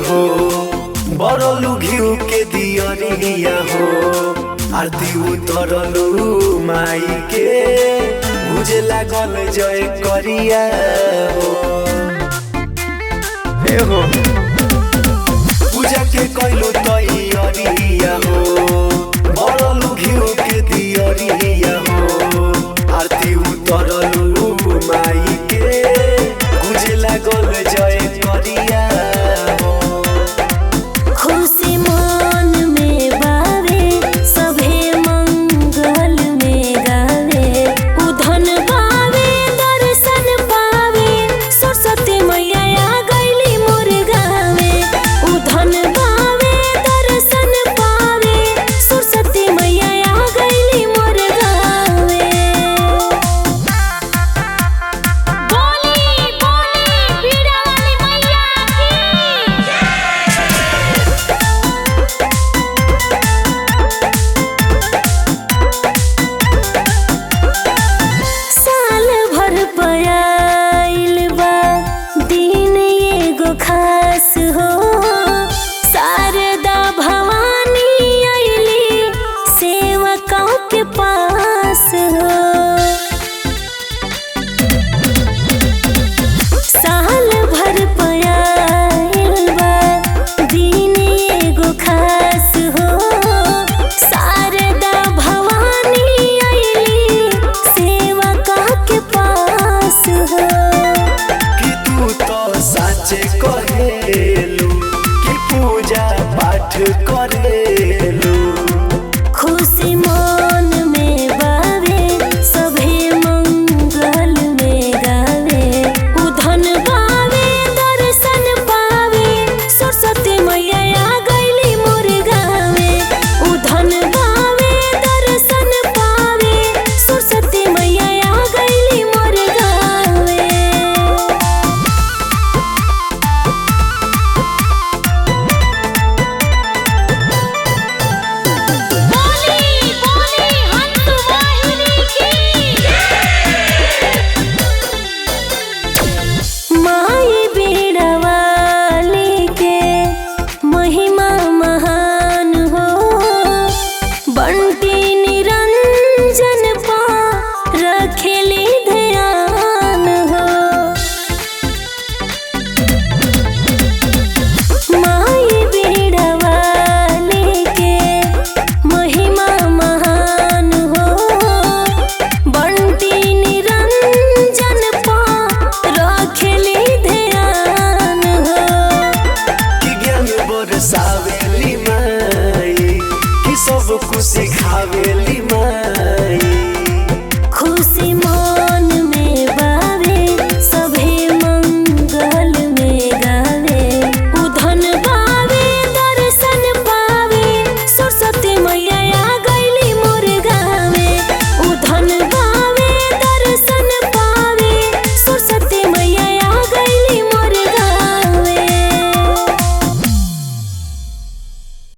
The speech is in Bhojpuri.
हो बरलू घिउ के दियरिया हो आरती उतरलू माई के बुझे लागल जय करिया हो पूजा के कैलू तैयारिया हो बरलू घिउ के दियरिया हो आरती उतरलू माई के बुझे लागल जय करिया हो। खुशी मन में बावे सभे मंगल में गावे उधन पावे दर्शन पावे सरस्वती मैया आ गईली मोर गावे उधन पावे दर्शन पावे सरस्वती मैया आ गईली मोर गावे। बोली बोली बीड़ा वाली मैया साल भर पयाइल बा दिन एगो खास हो शारदा भवानी आइली सेवकों के पास हो। साल भर पयाइल बा दिन एगो खास हो शारदा भवानी आइली सेवकों के पास हो। कि तू तो सच कहेलू कि पूजा पाठ